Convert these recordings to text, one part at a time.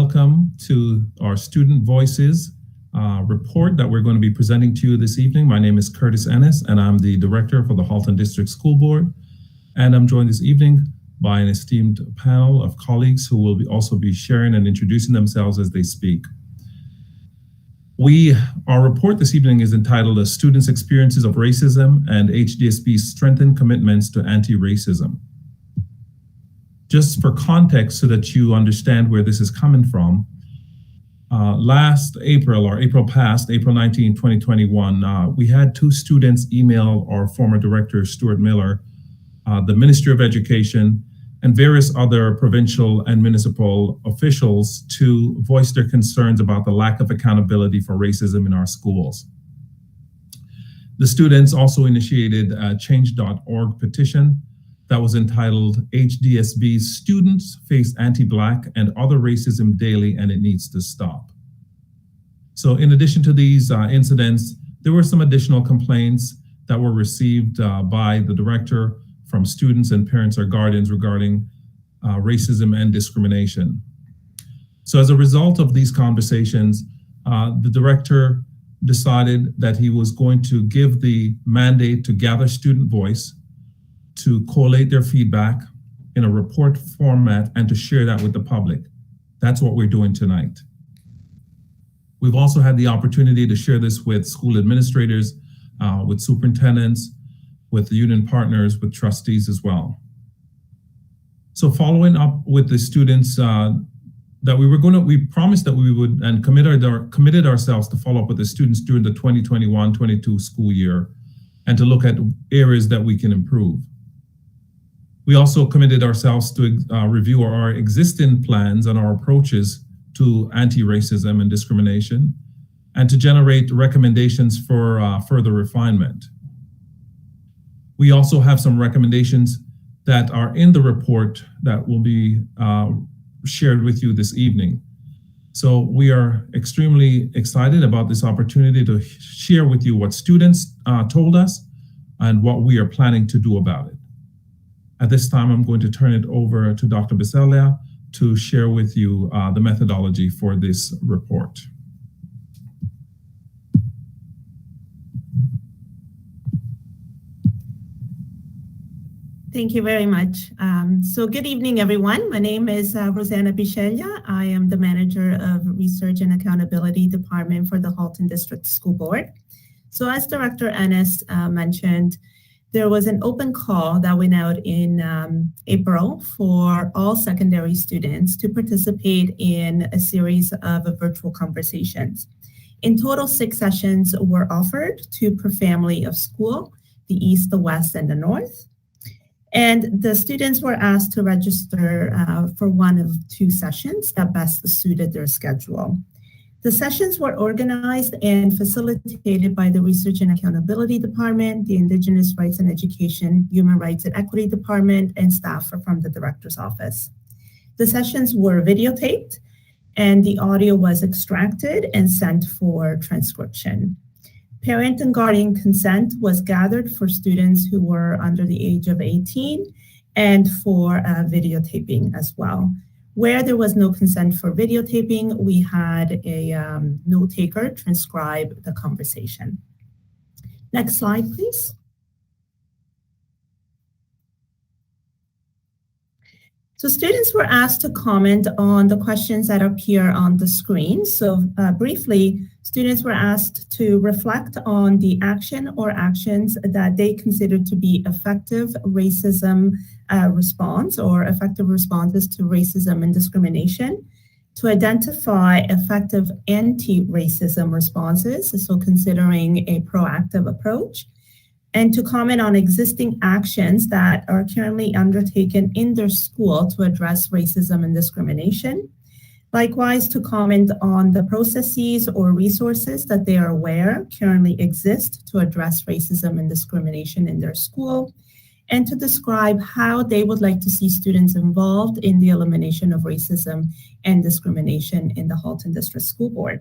welcome to our Student Voices report that we're going to be presenting to you this evening. My name is Curtis Ennis, and I'm the director for the Halton District School Board. And I'm joined this evening by an esteemed panel of colleagues who will also be sharing and introducing themselves as they speak. Our report this evening is entitled "A Students' Experiences of Racism and HDSB's Strengthened Commitments to Anti-Racism." Just for context, so that you understand where this is coming from, last April, or April 19, 2021, we had two students email our former director, Stuart Miller, the Ministry of Education, and various other provincial and municipal officials to voice their concerns about the lack of accountability for racism in our schools. The students also initiated a change.org petition that was entitled HDSB's Students Face Anti-Black and Other Racism Daily and It Needs to Stop. So in addition to these incidents, there were some additional complaints that were received by the director from students and parents or guardians regarding racism and discrimination. So as a result of these conversations, the director decided that he was going to give the mandate to gather student voice, to collate their feedback in a report format, and to share that with the public. That's what we're doing tonight. We've also had the opportunity to share this with school administrators, with superintendents, with union partners, with trustees as well. So following up with the students that we promised that we would, and committed ourselves to follow up with the students during the 2021-22 school year, and to look at areas that we can improve. We also committed ourselves to review our existing plans and our approaches to anti-racism and discrimination, and to generate recommendations for further refinement. We also have some recommendations that are in the report that will be shared with you this evening. So we are extremely excited about this opportunity to share with you what students told us and what we are planning to do about it. At this time, I'm going to turn it over to Dr. Biselia to share with you the methodology for this report. Thank you very much. So good evening, everyone. My name is Rosanna Biselia. I am the manager of Research and Accountability Department for the Halton District School Board. So as Director Ennis mentioned, there was an open call that went out in April for all secondary students to participate in a series of virtual conversations. In total, 6 sessions were offered, 2 per family of school, the East, the West, and the North. And the students were asked to register for one of 2 sessions that best suited their schedule. The sessions were organized and facilitated by the Research and Accountability Department, the Indigenous Rights and Education, Human Rights and Equity Department, and staff from the Director's Office. The sessions were videotaped, and the audio was extracted and sent for transcription. Parent and guardian consent was gathered for students who were under the age of 18 and for videotaping as well. Where there was no consent for videotaping, we had a note taker transcribe the conversation. Next slide, please. So students were asked to comment on the questions that appear on the screen. So briefly, students were asked to reflect on the action or actions that they considered to be effective racism response or effective responses to racism and discrimination, to identify effective anti-racism responses, so considering a proactive approach, and to comment on existing actions that are currently undertaken in their school to address racism and discrimination. Likewise, to comment on the processes or resources that they are aware currently exist to address racism and discrimination in their school, and to describe how they would like to see students involved in the elimination of racism and discrimination in the Halton District School Board.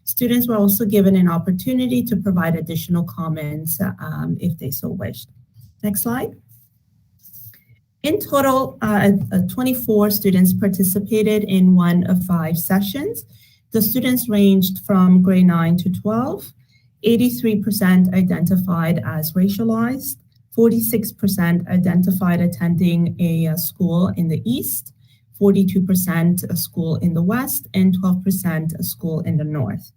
Students were also given an opportunity to provide additional comments if they so wished. Next slide. In total, 24 students participated in one of 5 sessions. The students ranged from grade 9 to 12. 83% identified as racialized, 46% identified attending a school in the East, 42% a school in the West, and 12% a school in the North.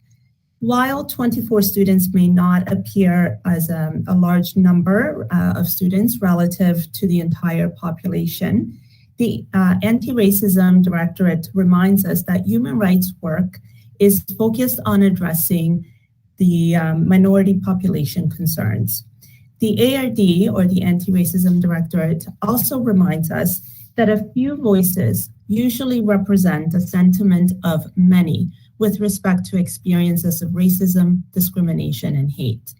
While 24 students may not appear as a large number of students relative to the entire population, the Anti-Racism Directorate reminds us that human rights work is focused on addressing the minority population concerns. The ARD, or the Anti-Racism Directorate, also reminds us that a few voices usually represent a sentiment of many with respect to experiences of racism, discrimination, and hate.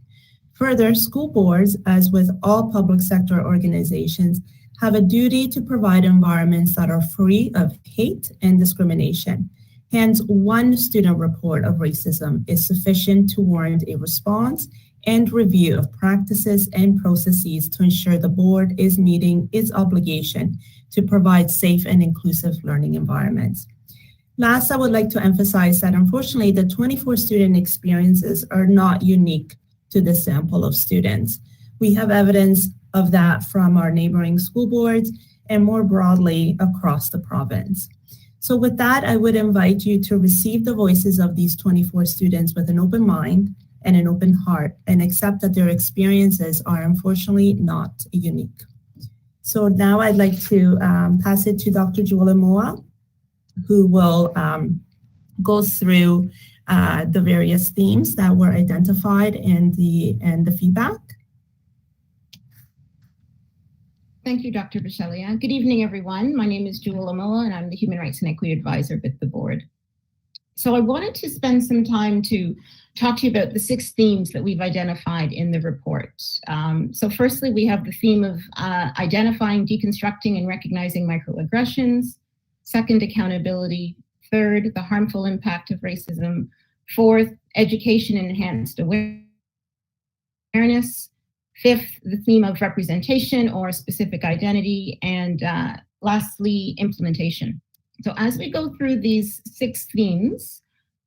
Further, school boards, as with all public sector organizations, have a duty to provide environments that are free of hate and discrimination. Hence, one student report of racism is sufficient to warrant a response and review of practices and processes to ensure the board is meeting its obligation to provide safe and inclusive learning environments. Last, I would like to emphasize that unfortunately, the 24 student experiences are not unique to this sample of students. We have evidence of that from our neighboring school boards and more broadly across the province. So with that, I would invite you to receive the voices of these 24 students with an open mind and an open heart and accept that their experiences are unfortunately not unique. So now I'd like to pass it to Dr. Jewel Moa, who will go through the various themes that were identified in the feedback. Thank you, Dr. Bichelia. Good evening, everyone. My name is Jewel Amoa, and I'm the Human Rights and Equity Advisor with the board. So I wanted to spend some time to talk to you about the 6 themes that we've identified in the report. So firstly, we have the theme of identifying, deconstructing, and recognizing microaggressions. Second, accountability. Third, the harmful impact of racism. Fourth, education and enhanced awareness. Fifth, the theme of representation or specific identity. And lastly, implementation. So as we go through these 6 themes,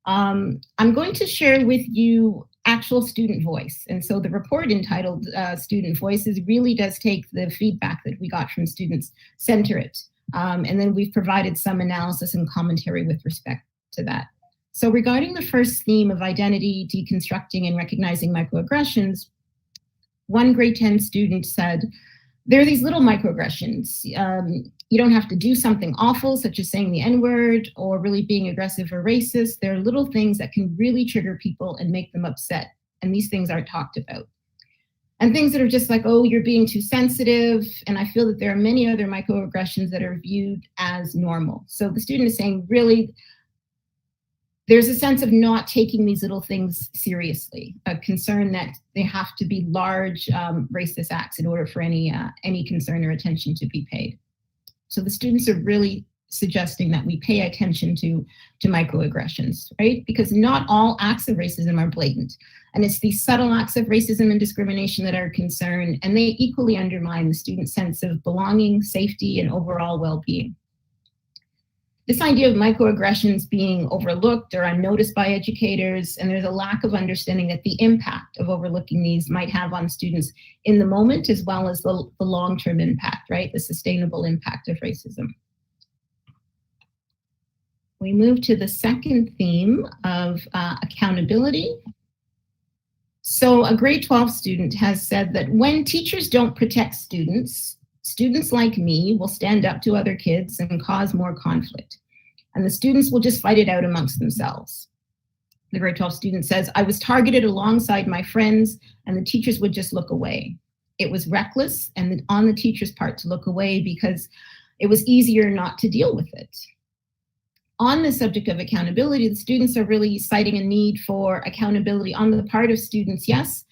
I'm going to share with you actual student voice. And so the report entitled Student Voices really does take the feedback that we got from students, center it. And then we've provided some analysis and commentary with respect to that. So regarding the first theme of identity, deconstructing, and recognizing microaggressions, one grade 10 student said, there are these little microaggressions. You don't have to do something awful, such as saying the N-word or really being aggressive or racist. There are little things that can really trigger people and make them upset. And these things aren't talked about. And things that are just like, oh, you're being too sensitive. And I feel that there are many other microaggressions that are viewed as normal. So the student is saying, really, there's a sense of not taking these little things seriously, a concern that they have to be large racist acts in order for any concern or attention to be paid. So the students are really suggesting that we pay attention to microaggressions, right? Because not all acts of racism are blatant. And it's these subtle acts of racism and discrimination that are a concern, and they equally undermine the student's sense of belonging, safety, and overall well-being. This idea of microaggressions being overlooked or unnoticed by educators, and there's a lack of understanding that the impact of overlooking these might have on students in the moment, as well as the long-term impact, right? The sustainable impact of racism. We move to the second theme of accountability. So a grade 12 student has said that when teachers don't protect students, students like me will stand up to other kids and cause more conflict. And the students will just fight it out amongst themselves. The grade 12 student says, I was targeted alongside my friends and the teachers would just look away. It was reckless and on the teacher's part to look away because it was easier not to deal with it. On the subject of accountability, the students are really citing a need for accountability on the part of students, yes,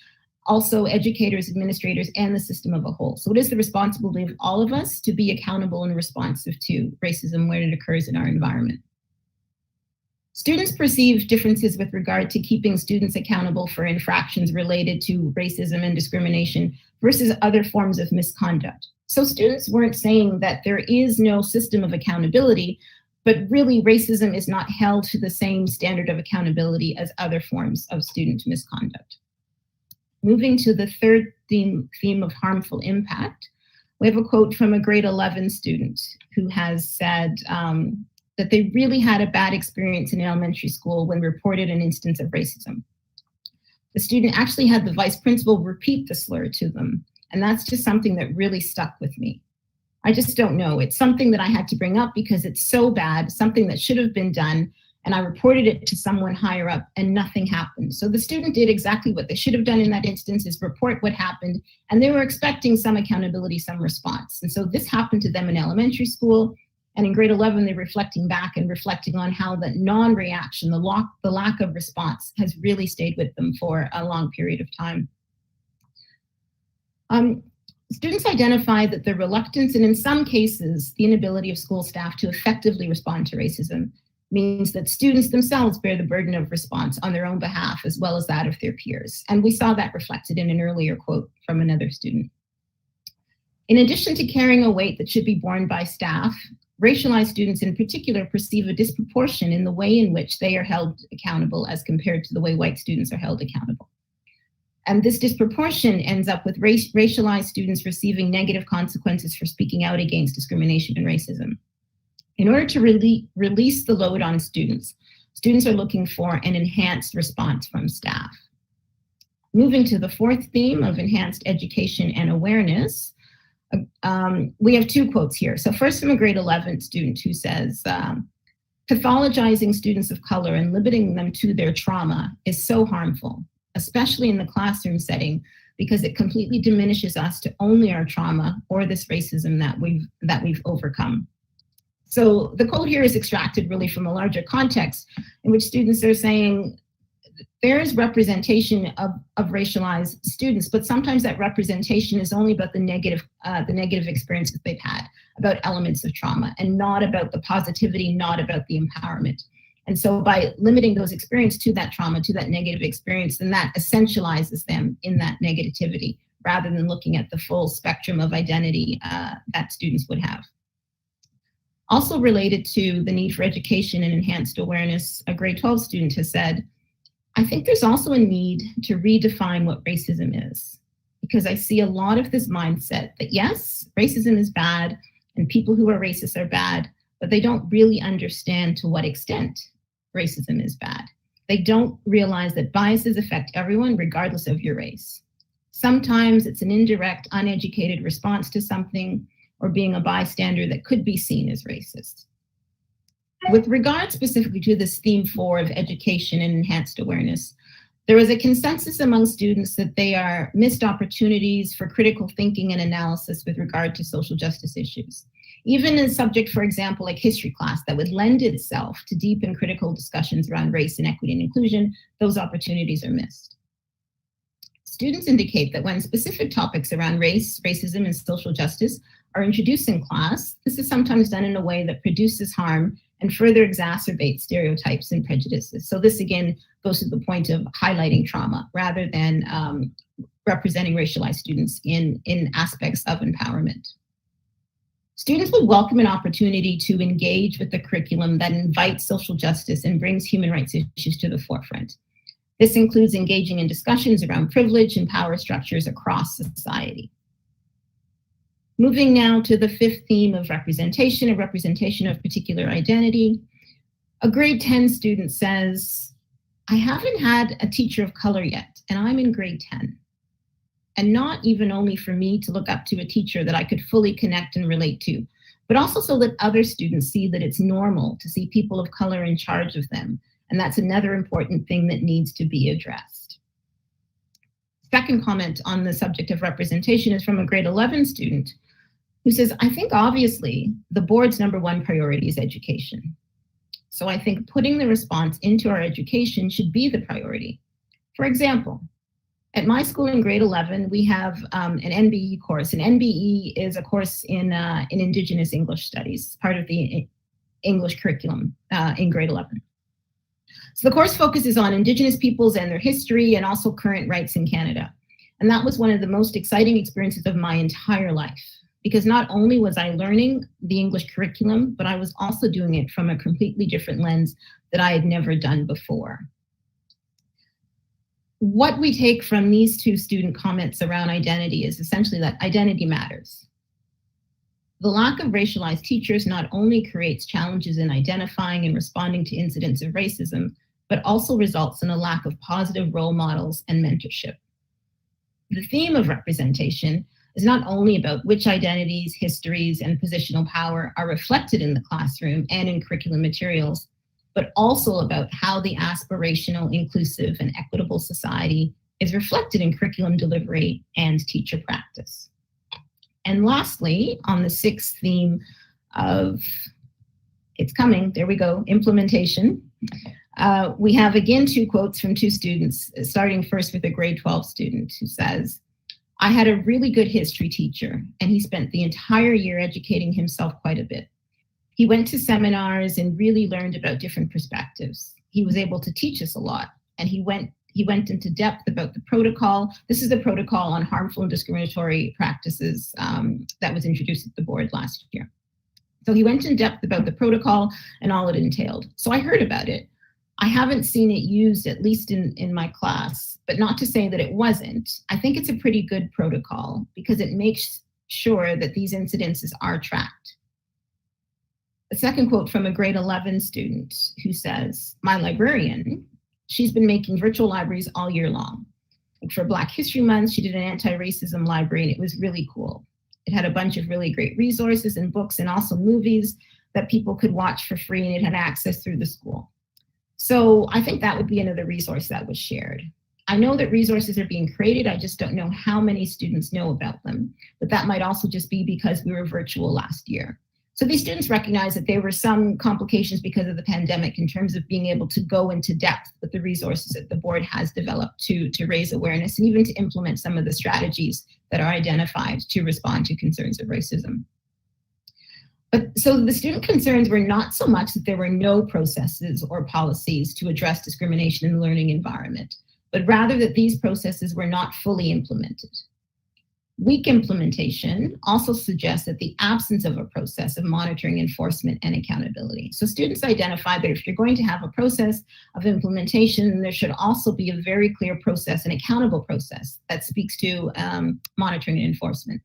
also educators, administrators, and the system of a whole. So it is the responsibility of all of us to be accountable and responsive to racism when it occurs in our environment. Students perceive differences with regard to keeping students accountable for infractions related to racism and discrimination versus other forms of misconduct. So students weren't saying that there is no system of accountability, but really racism is not held to the same standard of accountability as other forms of student misconduct. Moving to the third theme of harmful impact, we have a quote from a grade 11 student who has said that they really had a bad experience in elementary school when reported an instance of racism. The student actually had the vice principal repeat the slur to them, and that's just something that really stuck with me. I just don't know. It's something that I had to bring up because it's so bad, something that should have been done, and I reported it to someone higher up and nothing happened. So the student did exactly what they should have done in that instance, is report what happened, and they were expecting some accountability, some response. And so this happened to them in elementary school, and in grade 11, they're reflecting back and reflecting on how the non-reaction, the lack of response has really stayed with them for a long period of time. Students identified that the reluctance and in some cases, the inability of school staff to effectively respond to racism means that students themselves bear the burden of response on their own behalf as well as that of their peers. And we saw that reflected in an earlier quote from another student. In addition to carrying a weight that should be borne by staff, racialized students in particular perceive a disproportion in the way in which they are held accountable as compared to the way white students are held accountable. And this disproportion ends up with racialized students receiving negative consequences for speaking out against discrimination and racism. In order to release the load on students, students are looking for an enhanced response from staff. Moving to the fourth theme of enhanced education and awareness, we have two quotes here. So first from a grade 11 student who says, pathologizing students of color and limiting them to their trauma is so harmful, especially in the classroom setting, because it completely diminishes us to only our trauma or this racism that we've overcome. So the quote here is extracted really from a larger context in which students are saying there is representation of racialized students, but sometimes that representation is only about the negative experiences they've had, about elements of trauma, and not about the positivity, not about the empowerment. And so by limiting those experiences to that trauma, to that negative experience, then that essentializes them in that negativity, rather than looking at the full spectrum of identity that students would have. Also related to the need for education and enhanced awareness, a grade 12 student has said, I think there's also a need to redefine what racism is, because I see a lot of this mindset that yes, racism is bad and people who are racist are bad, but they don't really understand to what extent racism is bad. They don't realize that biases affect everyone regardless of your race. Sometimes it's an indirect, uneducated response to something, or being a bystander that could be seen as racist. With regard specifically to this theme 4 of education and enhanced awareness, there is a consensus among students that they are missed opportunities for critical thinking and analysis with regard to social justice issues. Even in a subject, for example, like history class, that would lend itself to deep and critical discussions around race and equity and inclusion, those opportunities are missed. Students indicate that when specific topics around race, racism, and social justice are introduced in class, this is sometimes done in a way that produces harm and further exacerbates stereotypes and prejudices. So this again goes to the point of highlighting trauma rather than representing racialized students in aspects of empowerment. Students would welcome an opportunity to engage with the curriculum that invites social justice and brings human rights issues to the forefront. This includes engaging in discussions around privilege and power structures across society. Moving now to the fifth theme of representation, a representation of particular identity. A grade 10 student says, I haven't had a teacher of color yet, and I'm in grade 10. And not even only for me to look up to a teacher that I could fully connect and relate to, but also so that other students see that it's normal to see people of color in charge of them. And that's another important thing that needs to be addressed. Second comment on the subject of representation is from a grade 11 student who says, I think obviously the board's #1 priority is education. So I think putting the response into our education should be the priority. For example, at my school in grade 11, we have an NBE course. An NBE is a course in Indigenous English Studies, part of the English curriculum in grade 11. So the course focuses on Indigenous peoples and their history and also current rights in Canada. And that was one of the most exciting experiences of my entire life. because not only was I learning the English curriculum, but I was also doing it from a completely different lens that I had never done before. What we take from these two student comments around identity is essentially that identity matters. The lack of racialized teachers not only creates challenges in identifying and responding to incidents of racism, but also results in a lack of positive role models and mentorship. The theme of representation is not only about which identities, histories, and positional power are reflected in the classroom and in curriculum materials, but also about how the aspirational, inclusive, and equitable society is reflected in curriculum delivery and teacher practice. And lastly, on the sixth theme of, it's coming, there we go, implementation, we have again two quotes from two students, starting first with a grade 12 student who says, "I had a really good history teacher, and he spent the entire year educating himself quite a bit. He went to seminars and really learned about different perspectives. He was able to teach us a lot, and he went into depth about the protocol." This is the protocol on harmful and discriminatory practices that was introduced at the board last year. So he went in depth about the protocol and all it entailed. So I heard about it. I haven't seen it used, at least in my class, but not to say that it wasn't. I think it's a pretty good protocol because it makes sure that these incidences are tracked. A second quote from a grade 11 student who says, "My librarian, she's been making virtual libraries all year long. For Black History Month, she did an anti-racism library, and it was really cool. It had a bunch of really great resources and books and also movies that people could watch for free, and it had access through the school." So I think that would be another resource that was shared. I know that resources are being created. I just don't know how many students know about them, but that might also just be because we were virtual last year. So these students recognize that there were some complications because of the pandemic in terms of being able to go into depth with the resources that the board has developed to raise awareness and even to implement some of the strategies that are identified to respond to concerns of racism. But so the student concerns were not so much that there were no processes or policies to address discrimination in the learning environment, but rather that these processes were not fully implemented. Weak implementation also suggests that the absence of a process of monitoring, enforcement, and accountability. So students identified that if you're going to have a process of implementation, there should also be a very clear process, an accountable process that speaks to monitoring and enforcement.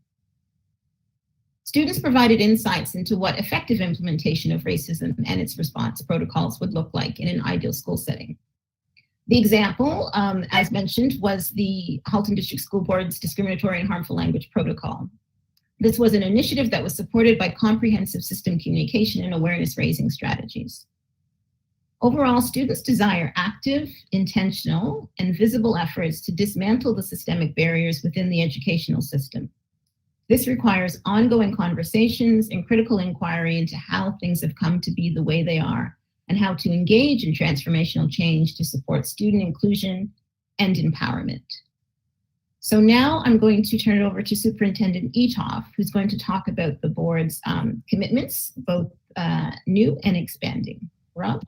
Students provided insights into what effective implementation of racism and its response protocols would look like in an ideal school setting. The example, as mentioned, was the Halton District School Board's discriminatory and harmful language protocol. This was an initiative that was supported by comprehensive system communication and awareness raising strategies. Overall, students desire active, intentional, and visible efforts to dismantle the systemic barriers within the educational system. This requires ongoing conversations and critical inquiry into how things have come to be the way they are and how to engage in transformational change to support student inclusion and empowerment. So now I'm going to turn it over to Superintendent Etoff, who's going to talk about the board's commitments, both new and expanding. Rob?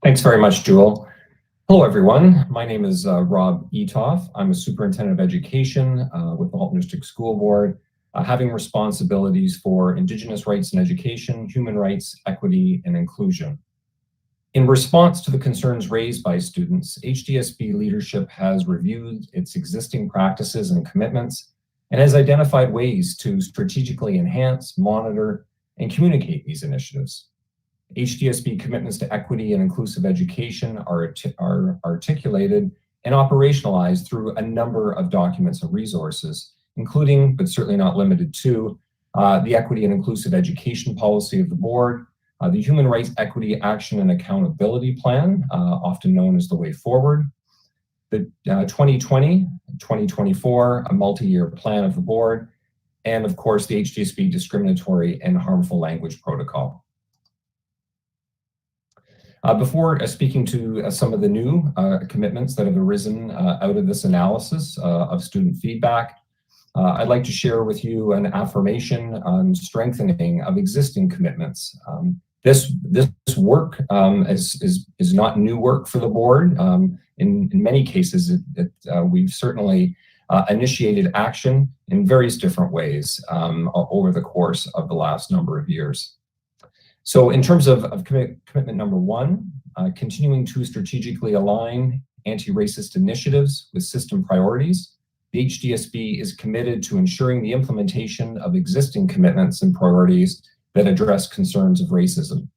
Thanks very much, Jewel. Hello, everyone. My name is Rob Etoff. I'm a superintendent of education with the Halton District School Board, having responsibilities for Indigenous rights in education, human rights, equity, and inclusion. In response to the concerns raised by students, HDSB leadership has reviewed its existing practices and commitments and has identified ways to strategically enhance, monitor, and communicate these initiatives. HDSB commitments to equity and inclusive education are articulated and operationalized through a number of documents and resources, including, but certainly not limited to, the Equity and Inclusive Education Policy of the Board, the Human Rights Equity Action and Accountability Plan, often known as the Way Forward, the 2020-2024 multi-year plan of the Board, and of course the HDSB Discriminatory and Harmful Language Protocol. Before speaking to some of the new commitments that have arisen out of this analysis of student feedback, I'd like to share with you an affirmation on strengthening of existing commitments. This work is not new work for the board. In many cases, we've certainly initiated action in various different ways over the course of the last number of years. So in terms of commitment number one, continuing to strategically align anti-racist initiatives with system priorities, the HDSB is committed to ensuring the implementation of existing commitments and priorities that address concerns of racism.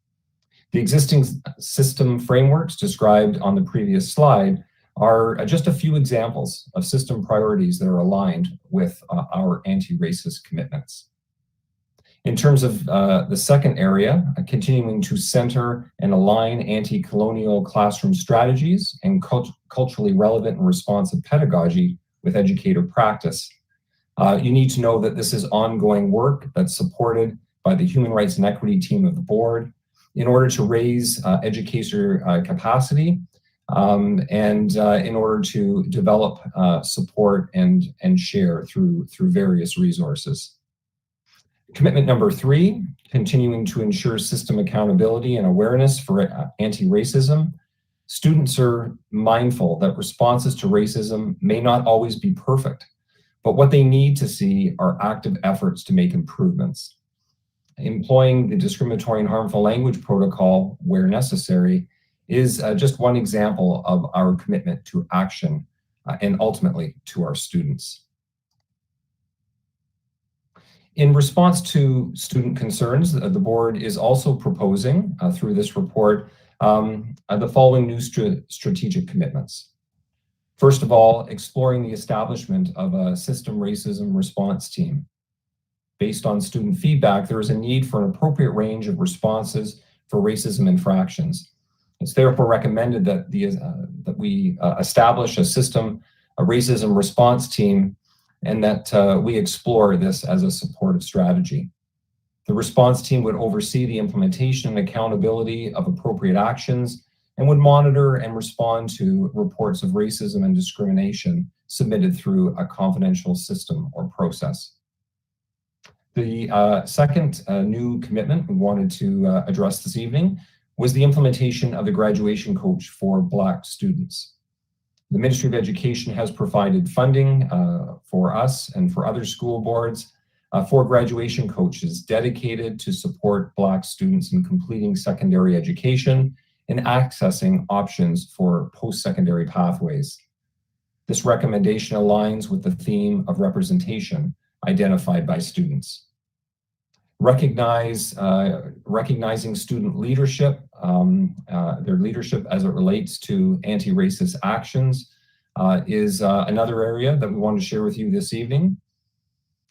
The existing system frameworks described on the previous slide are just a few examples of system priorities that are aligned with our anti-racist commitments. In terms of the second area, continuing to center and align anti-colonial classroom strategies and culturally relevant and responsive pedagogy with educator practice. You need to know that this is ongoing work that's supported by the Human Rights and Equity team of the board in order to raise educator capacity and in order to develop support and share through various resources. Commitment number three, continuing to ensure system accountability and awareness for anti-racism. Students are mindful that responses to racism may not always be perfect, but what they need to see are active efforts to make improvements. Employing the discriminatory and harmful language protocol where necessary is just one example of our commitment to action and ultimately to our students. In response to student concerns, the board is also proposing through this report the following new strategic commitments. First of all, exploring the establishment of a system racism response team. Based on student feedback, there is a need for an appropriate range of responses for racism infractions. It's therefore recommended that we establish a racism response team, and that we explore this as a supportive strategy. The response team would oversee the implementation and accountability of appropriate actions and would monitor and respond to reports of racism and discrimination submitted through a confidential system or process. The second new commitment we wanted to address this evening was the implementation of the graduation coach for Black students. The Ministry of Education has provided funding for us and for other school boards for graduation coaches dedicated to support Black students in completing secondary education and accessing options for post-secondary pathways. This recommendation aligns with the theme of representation identified by students. Recognizing student leadership, their leadership as it relates to anti-racist actions is another area that we want to share with you this evening.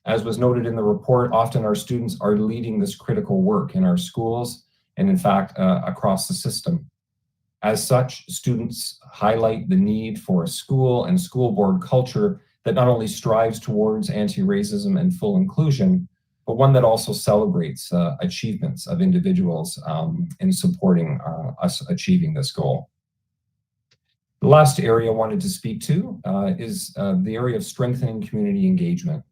As was noted in the report, often our students are leading this critical work in our schools and in fact across the system. As such, students highlight the need for a school and school board culture that not only strives towards anti-racism and full inclusion, but one that also celebrates achievements of individuals in supporting us achieving this goal. The last area I wanted to speak to is the area of strengthening community engagement.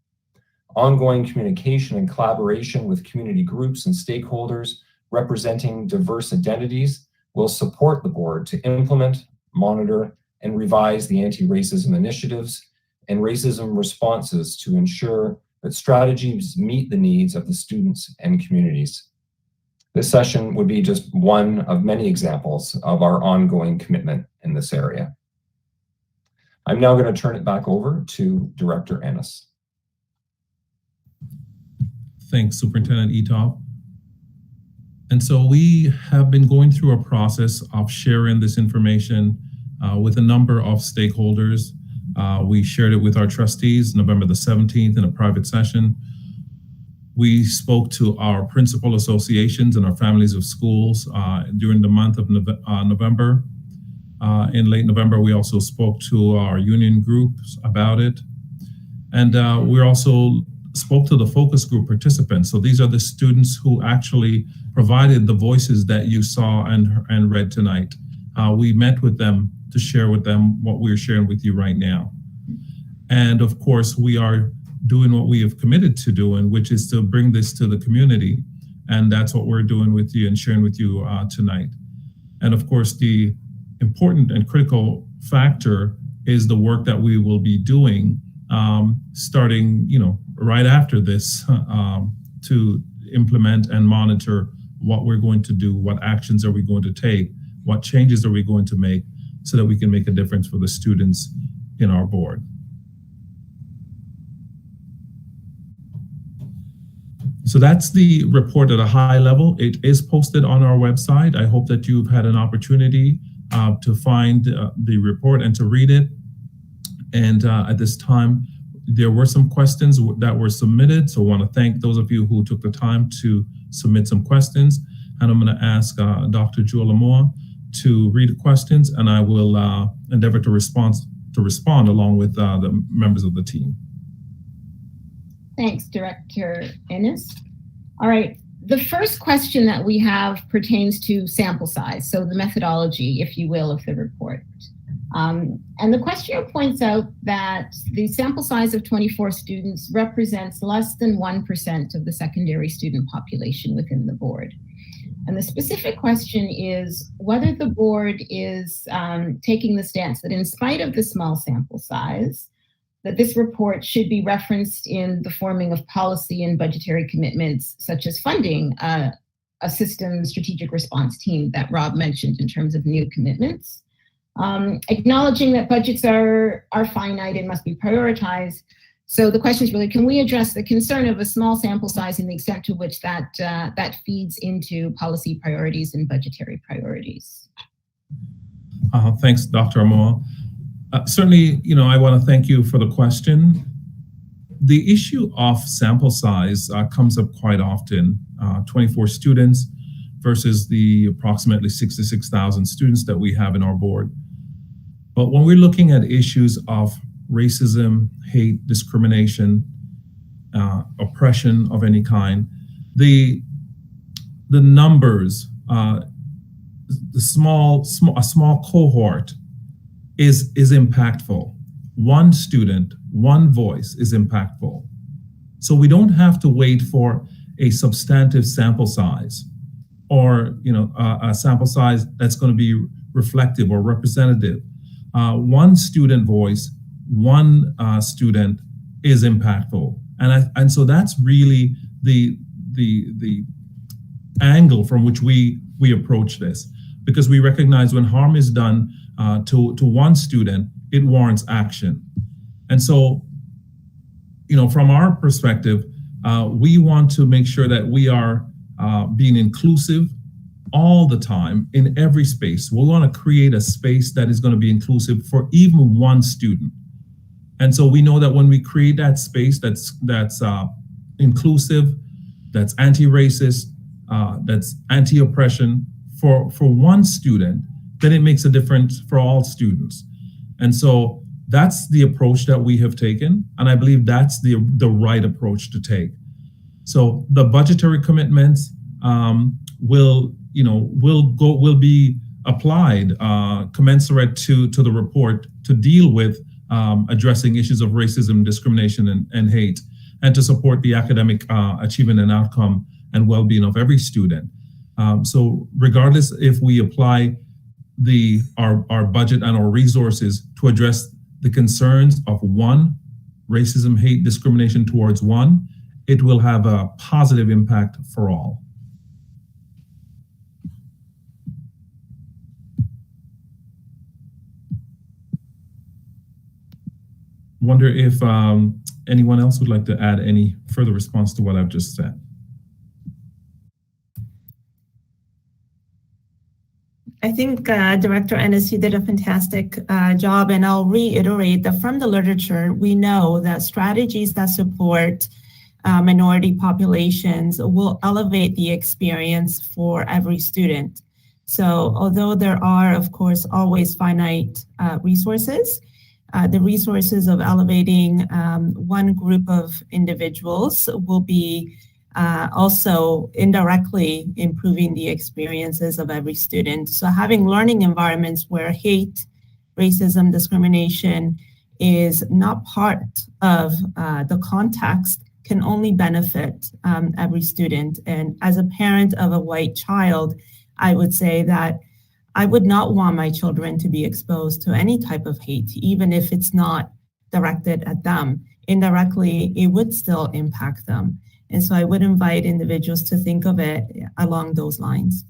Ongoing communication and collaboration with community groups and stakeholders representing diverse identities will support the board to implement, monitor, and revise the anti-racism initiatives and racism responses to ensure that strategies meet the needs of the students and communities. This session would be just one of many examples of our ongoing commitment in this area. I'm now going to turn it back over to Director Ennis. Thanks, Superintendent Etoff. And so we have been going through a process of sharing this information with a number of stakeholders. We shared it with our trustees November the 17th in a private session. We spoke to our principal associations and our families of schools during the month of November. In late November, we also spoke to our union groups about it. And we also spoke to the focus group participants. So these are the students who actually provided the voices that you saw and read tonight. We met with them to share with them what we're sharing with you right now. And of course, we are doing what we have committed to doing, which is to bring this to the community. And that's what we're doing with you and sharing with you tonight. And of course, the important and critical factor is the work that we will be doing starting, right after this, to implement and monitor what we're going to do, what actions are we going to take, what changes are we going to make so that we can make a difference for the students in our board. So that's the report at a high level. It is posted on our website. I hope that you've had an opportunity to find the report and to read it. And at this time, there were some questions that were submitted. So I want to thank those of you who took the time to submit some questions. And I'm going to ask Dr. Jewel Amoa to read the questions, and I will endeavor to respond along with the members of the team. Thanks, Director Ennis. All right, the first question that we have pertains to sample size, so the methodology, if you will, of the report. And the questioner points out that the sample size of 24 students represents less than 1% of the secondary student population within the board. And the specific question is whether the board is taking the stance that in spite of the small sample size, that this report should be referenced in the forming of policy and budgetary commitments, such as funding a system strategic response team that Rob mentioned in terms of new commitments. Acknowledging that budgets are finite and must be prioritized. So the question is really, can we address the concern of a small sample size and the extent to which that feeds into policy priorities and budgetary priorities? Thanks, Dr. Amoa. Certainly, I want to thank you for the question. The issue of sample size comes up quite often, 24 students versus the approximately 66,000 students that we have in our board. But when we're looking at issues of racism, hate, discrimination, oppression of any kind, the numbers, a small cohort is impactful. One student, one voice is impactful. So we don't have to wait for a substantive sample size or a sample size that's going to be reflective or representative. One student voice, one student is impactful, and so that's really the angle from which we approach this, because we recognize when harm is done to one student, it warrants action. And so, from our perspective, we want to make sure that we are being inclusive all the time in every space. We want to create a space that is going to be inclusive for even one student. And so we know that when we create that space that's inclusive, that's anti-racist, that's anti-oppression for one student, then it makes a difference for all students. And so that's the approach that we have taken, and I believe that's the right approach to take. So the budgetary commitments will be applied commensurate to the report to deal with addressing issues of racism, discrimination, and hate, and to support the academic achievement and outcome and well-being of every student. So regardless if we apply our budget and our resources to address the concerns of one, racism, hate, discrimination towards one, it will have a positive impact for all. Wonder if anyone else would like to add any further response to what I've just said. I think Director Ennis, you did a fantastic job, and I'll reiterate that from the literature, we know that strategies that support minority populations will elevate the experience for every student. So although there are, of course, always finite resources, the resources of elevating one group of individuals will be also indirectly improving the experiences of every student. So having learning environments where hate, racism, discrimination is not part of the context can only benefit every student. And as a parent of a white child, I would say that I would not want my children to be exposed to any type of hate, even if it's not directed at them. Indirectly, it would still impact them. And so I would invite individuals to think of it along those lines.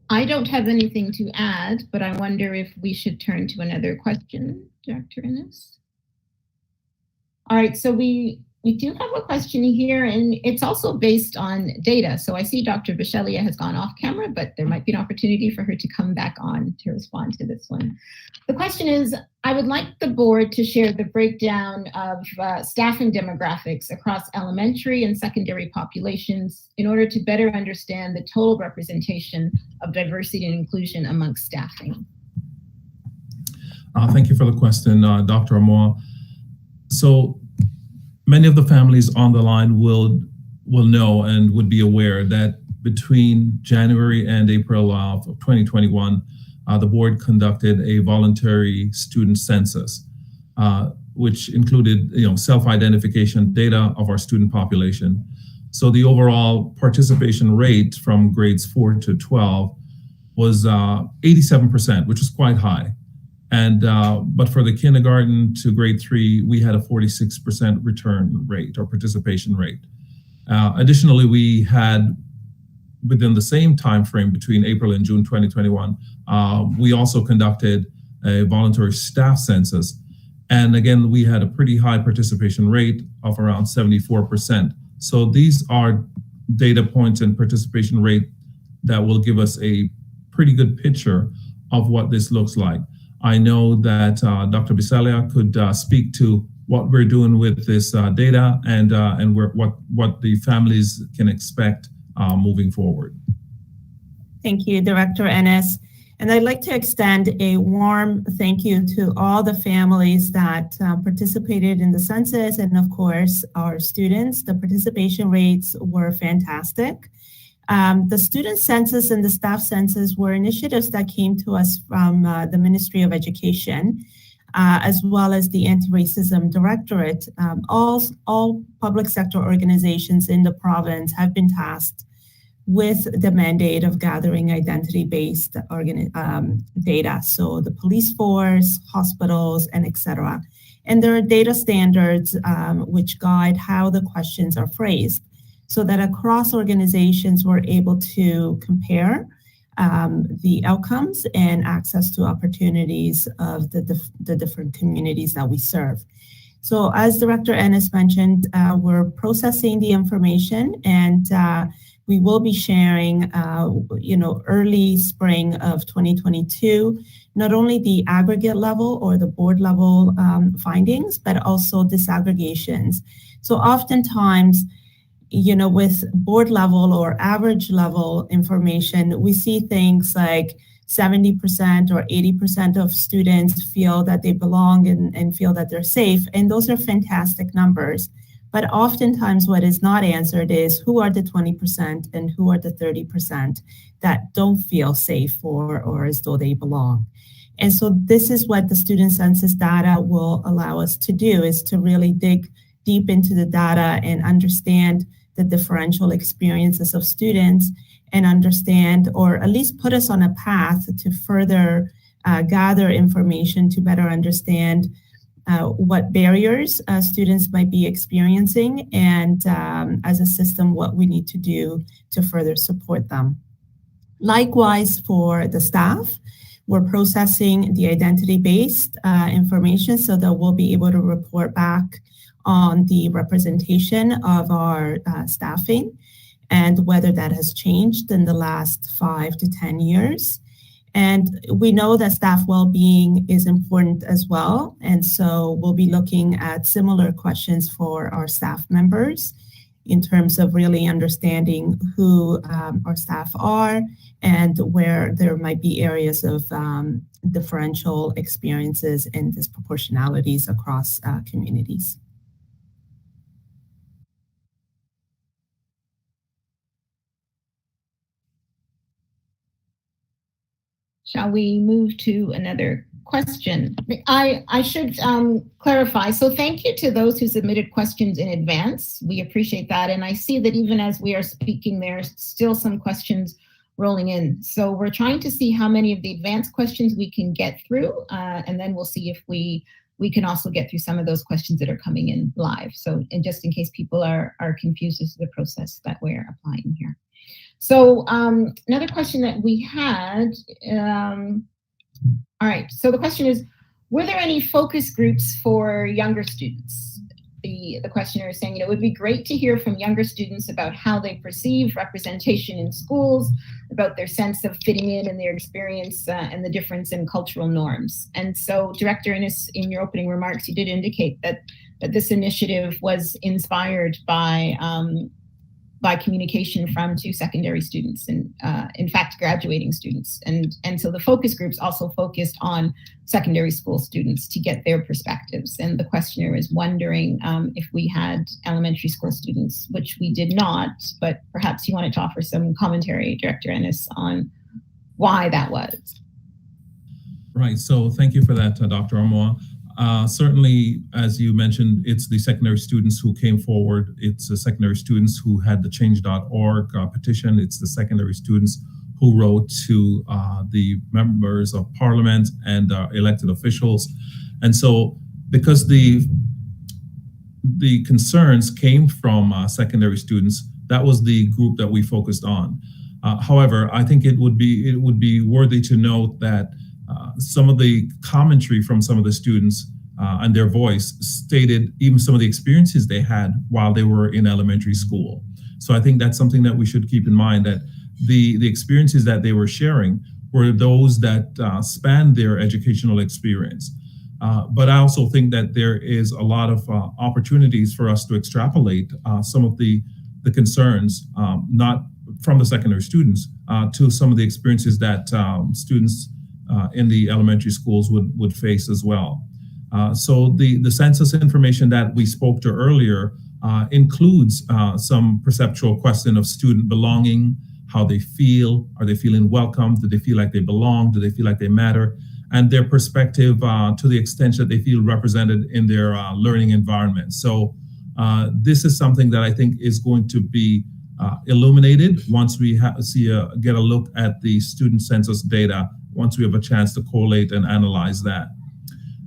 I don't have anything to add, but I wonder if we should turn to another question, Dr. Ennis. All right, so we do have a question here, and it's also based on data. So I see Dr. Bisceglia has gone off camera, but there might be an opportunity for her to come back on to respond to this one. The question is, I would like the board to share the breakdown of staffing demographics across elementary and secondary populations in order to better understand the total representation of diversity and inclusion amongst staffing. Thank you for the question, Dr. Amoah. So many of the families on the line will know and would be aware that between January and April of 2021, the board conducted a voluntary student census, which included self-identification data of our student population. So the overall participation rate from grades 4 to 12 was 87%, which was quite high. And but for the kindergarten to grade 3, we had a 46% return rate or participation rate. Additionally, we had within the same time frame between April and June 2021, we also conducted a voluntary staff census. And again, we had a pretty high participation rate of around 74%. So these are data points and participation rate that will give us a pretty good picture of what this looks like. I know that Dr. Bisceglia could speak to what we're doing with this data and what the families can expect moving forward. Thank you, Director Ennis. And I'd like to extend a warm thank you to all the families that participated in the census and, of course, our students. The participation rates were fantastic. The student census and the staff census were initiatives that came to us from the Ministry of Education, as well as the Anti-Racism Directorate. All public sector organizations in the province have been tasked with the mandate of gathering identity-based data. So the police force, hospitals, and et cetera. And there are data standards which guide how the questions are phrased, so that across organizations we're able to compare the outcomes and access to opportunities of the different communities that we serve. So as Director Ennis mentioned, we're processing the information, and we will be sharing, early spring of 2022, not only the aggregate level or the board level findings, but also disaggregations. So oftentimes, with board level or average level information, we see things like 70% or 80% of students feel that they belong and feel that they're safe. And those are fantastic numbers. But oftentimes what is not answered is who are the 20% and who are the 30% that don't feel safe or as though they belong. And so this is what the student census data will allow us to do, is to really dig deep into the data and understand the differential experiences of students and understand, or at least put us on a path to further gather information to better understand what barriers students might be experiencing, and as a system, what we need to do to further support them. Likewise, for the staff, we're processing the identity-based information so that we'll be able to report back on the representation of our staffing and whether that has changed in the last 5 to 10 years. And we know that staff well-being is important as well. And so we'll be looking at similar questions for our staff members in terms of really understanding who our staff are and where there might be areas of differential experiences and disproportionalities across communities. Shall we move to another question? I should clarify. So thank you to those who submitted questions in advance. We appreciate that. And I see that even as we are speaking, there are still some questions rolling in. So we're trying to see how many of the advanced questions we can get through, and then we'll see if we can also get through some of those questions that are coming in live. So, and just in case people are confused as to the process that we're applying here. So another question that we had, all right, so the question is, were there any focus groups for younger students? The questioner is saying, it would be great to hear from younger students about how they perceive representation in schools, about their sense of fitting in and their experience and the difference in cultural norms. And so, Director Innes, in your opening remarks, you did indicate that this initiative was inspired by communication from 2 secondary students, and in fact, graduating students. And so the focus groups also focused on secondary school students to get their perspectives. And the questioner is wondering if we had elementary school students, which we did not, but perhaps you wanted to offer some commentary, Director Ennis, on why that was. Right, so thank you for that, Dr. Armoa. Certainly, as you mentioned, it's the secondary students who came forward. It's the secondary students who had the change.org petition. It's the secondary students who wrote to the members of parliament and elected officials. And so because the concerns came from secondary students, that was the group that we focused on. However, I think it would be worthy to note that some of the commentary from some of the students and their voice stated even some of the experiences they had while they were in elementary school. So I think that's something that we should keep in mind, that the experiences that they were sharing were those that spanned their educational experience. But I also think that there is a lot of opportunities for us to extrapolate some of the concerns, not from the secondary students, to some of the experiences that students in the elementary schools would face as well. So the census information that we spoke to earlier includes some perceptual question of student belonging, how they feel, are they feeling welcome, do they feel like they belong, do they feel like they matter, and their perspective to the extent that they feel represented in their learning environment. So this is something that I think is going to be illuminated once we get a look at the student census data, once we have a chance to collate and analyze that.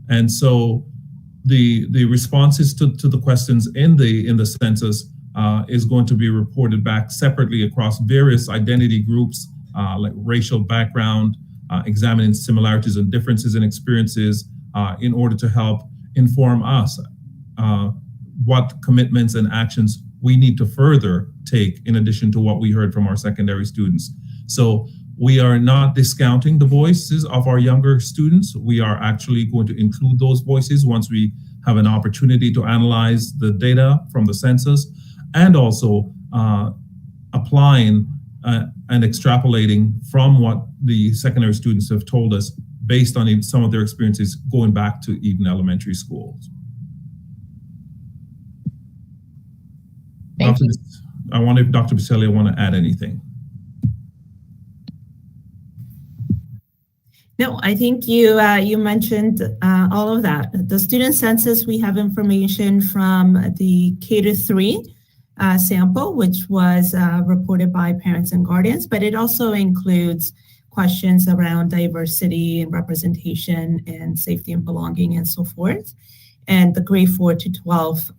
And so the responses to the questions in the census is going to be reported back separately across various identity groups, like racial background, examining similarities and differences in experiences in order to help inform us what commitments and actions we need to further take in addition to what we heard from our secondary students. So we are not discounting the voices of our younger students. We are actually going to include those voices once we have an opportunity to analyze the data from the census, and also applying and extrapolating from what the secondary students have told us based on some of their experiences going back to even elementary schools. Thank you. I wonder if Dr. Bisceglia want to add anything. No, I think you mentioned all of that. The student census, we have information from the K-3 sample, which was reported by parents and guardians, but it also includes questions around diversity and representation and safety and belonging and so forth, and the grade 4 to 12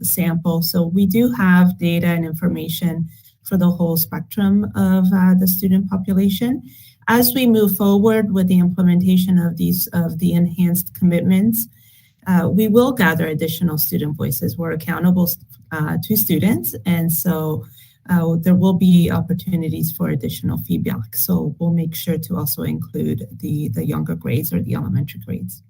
sample. So we do have data and information for the whole spectrum of the student population. As we move forward with the implementation of the enhanced commitments, we will gather additional student voices. We're accountable to students, and so there will be opportunities for additional feedback. So we'll make sure to also include the younger grades or the elementary grades.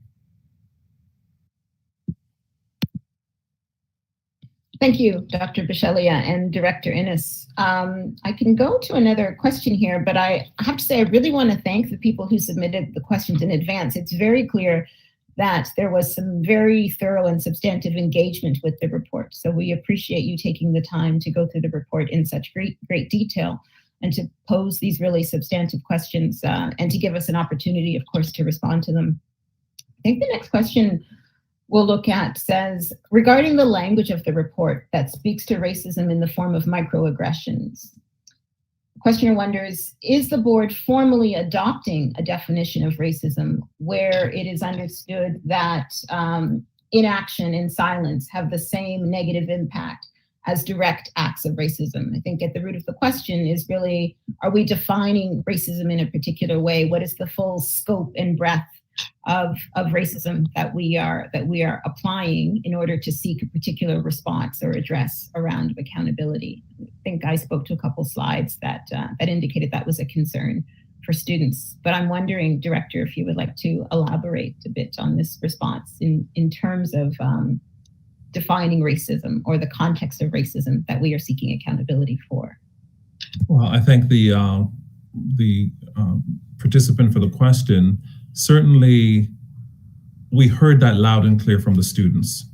Thank you, Dr. Bisceglia and Director Innes. I can go to another question here, but I have to say I really want to thank the people who submitted the questions in advance. It's very clear that there was some very thorough and substantive engagement with the report. So we appreciate you taking the time to go through the report in such great detail and to pose these really substantive questions and to give us an opportunity, of course, to respond to them. I think the next question we'll look at says, regarding the language of the report that speaks to racism in the form of microaggressions, Questioner wonders, is the board formally adopting a definition of racism where it is understood that inaction and silence have the same negative impact as direct acts of racism? I think at the root of the question is really, are we defining racism in a particular way? What is the full scope and breadth of racism that we are applying in order to seek a particular response or address around accountability? I think I spoke to a couple slides that indicated that was a concern for students. But I'm wondering, Director, if you would like to elaborate a bit on this response in terms of defining racism or the context of racism that we are seeking accountability for. Well, I think the participant for the question, certainly we heard that loud and clear from the students.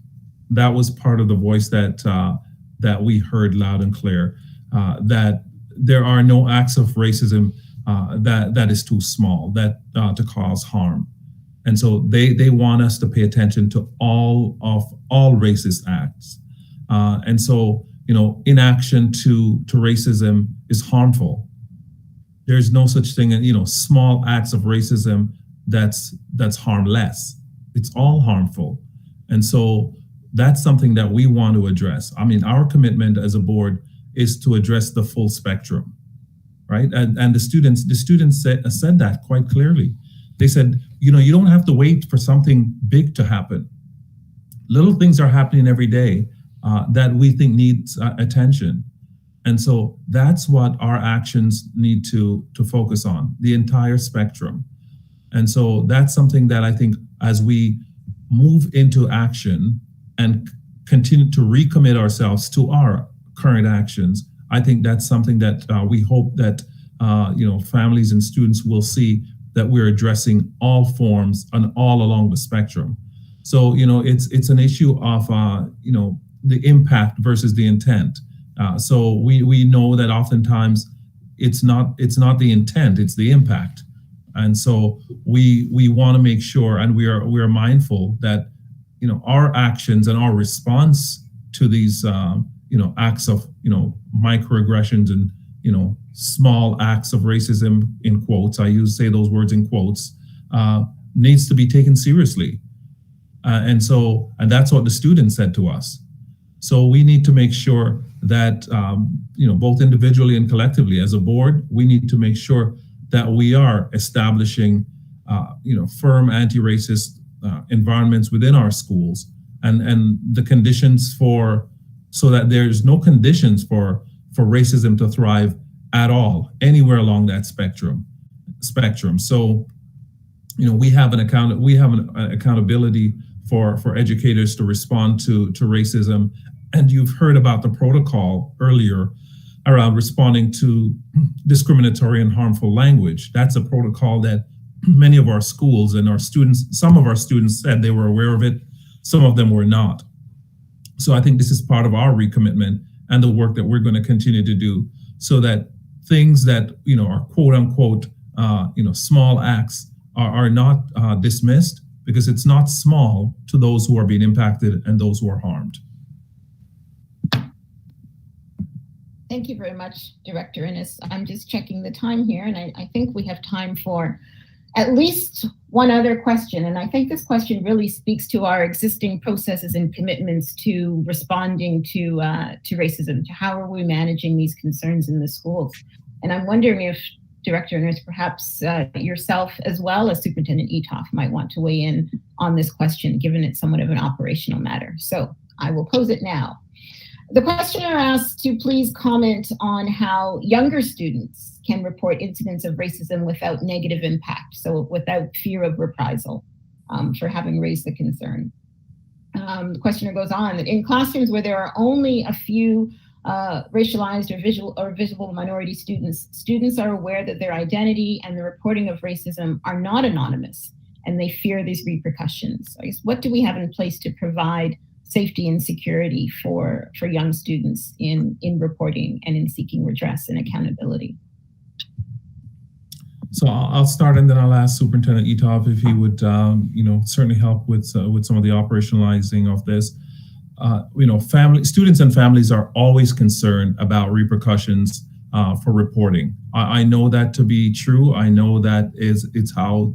That was part of the voice that we heard loud and clear, that there are no acts of racism that is too small to cause harm. And so they want us to pay attention to all racist acts. And so, inaction to racism is harmful. There's no such thing as, small acts of racism that's harmless. It's all harmful. And so that's something that we want to address. I mean, our commitment as a board is to address the full spectrum, right? And the students said that quite clearly. They said, you don't have to wait for something big to happen. Little things are happening every day that we think needs attention. And so that's what our actions need to focus on, the entire spectrum. And so that's something that I think as we move into action and continue to recommit ourselves to our current actions, I think that's something that we hope that families and students will see, that we're addressing all forms and all along the spectrum. So, it's an issue of, the impact versus the intent. So we know that oftentimes it's not the intent, it's the impact. And so we want to make sure, and we are mindful that, our actions and our response to these, acts of, microaggressions and, small acts of racism, in quotes, I say those words in quotes, needs to be taken seriously. And that's what the students said to us. So we need to make sure that, both individually and collectively as a board, we need to make sure that we are establishing, firm anti-racist environments within our schools, and the conditions so that there's no conditions for racism to thrive at all, anywhere along that spectrum. So, we have an accountability for educators to respond to racism. And you've heard about the protocol earlier around responding to discriminatory and harmful language. That's a protocol that many of our schools and some of our students said they were aware of it, some of them were not. So I think this is part of our recommitment and the work that we're going to continue to do, so that things that, are quote unquote, small acts are not dismissed, because it's not small to those who are being impacted and those who are harmed. Thank you very much, Director Innes. I'm just checking the time here, and I think we have time for at least one other question. And I think this question really speaks to our existing processes and commitments to responding to racism, to how are we managing these concerns in the schools. And I'm wondering if Director Innes, perhaps yourself as well as Superintendent Etoff might want to weigh in on this question, given it's somewhat of an operational matter. So I will pose it now. The questioner asked to please comment on how younger students can report incidents of racism without negative impact, so without fear of reprisal for having raised the concern. The questioner goes on that in classrooms where there are only a few racialized or visible minority students are aware that their identity and the reporting of racism are not anonymous, and they fear these repercussions. So I guess, what do we have in place to provide safety and security for young students in reporting and in seeking redress and accountability? So I'll start, and then I'll ask Superintendent Etoff if he would, certainly help with some of the operationalizing of this. Students and families are always concerned about repercussions for reporting. I know that to be true. I know that it's how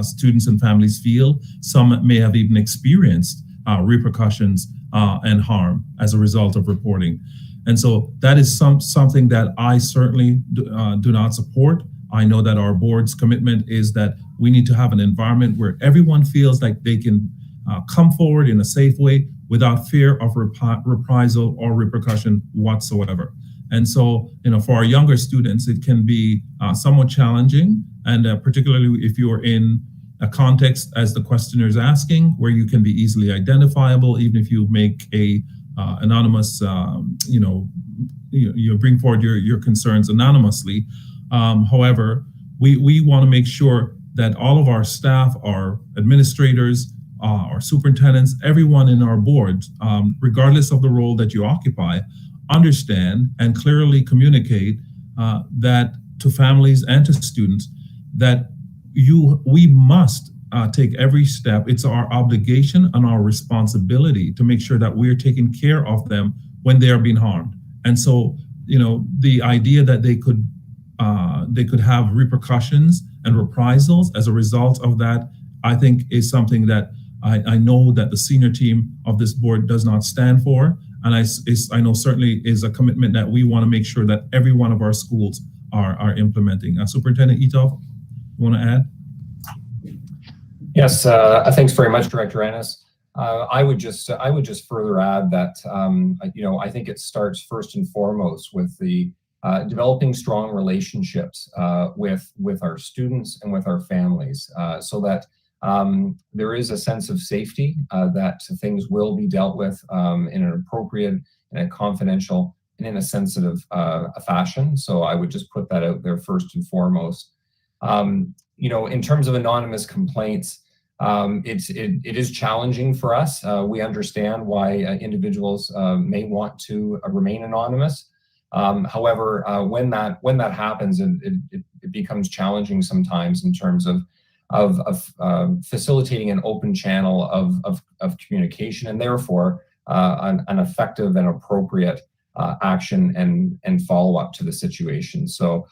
students and families feel. Some may have even experienced repercussions and harm as a result of reporting. And so that is something that I certainly do not support. I know that our board's commitment is that we need to have an environment where everyone feels like they can come forward in a safe way without fear of reprisal or repercussion whatsoever. And so, for our younger students, it can be somewhat challenging, and particularly if you are in a context, as the questioner is asking, where you can be easily identifiable, even if you make a anonymous, you bring forward your concerns anonymously. However, we want to make sure that all of our staff, our administrators, our superintendents, everyone in our board, regardless of the role that you occupy, understand and clearly communicate that to families and to students that we must take every step. It's our obligation and our responsibility to make sure that we're taking care of them when they are being harmed. And so, the idea that they could have repercussions and reprisals as a result of that, I think is something that I know that the senior team of this board does not stand for. And I know certainly is a commitment that we want to make sure that every one of our schools are implementing. Superintendent Etoff, you want to add? Yes, thanks very much, Director Ennis. I would just further add that I think it starts first and foremost with the developing strong relationships with our students and with our families, so that there is a sense of safety, that things will be dealt with in an appropriate and a confidential and in a sensitive fashion. So I would just put that out there first and foremost. In terms of anonymous complaints, it is challenging for us. We understand why individuals may want to remain anonymous. However, when that happens, it becomes challenging sometimes in terms of facilitating an open channel of communication, and therefore an effective and appropriate action and follow-up to the situation. So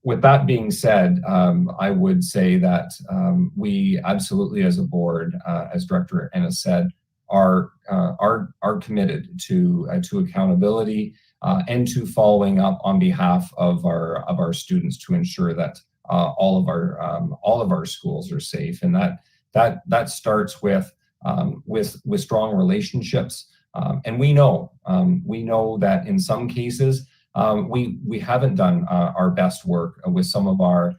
with that being said, I would say that we absolutely, as a board, as Director Ennis said, are committed to accountability and to following up on behalf of our students to ensure that all of our schools are safe, and that starts with strong relationships. And we know that in some cases we haven't done our best work with some of our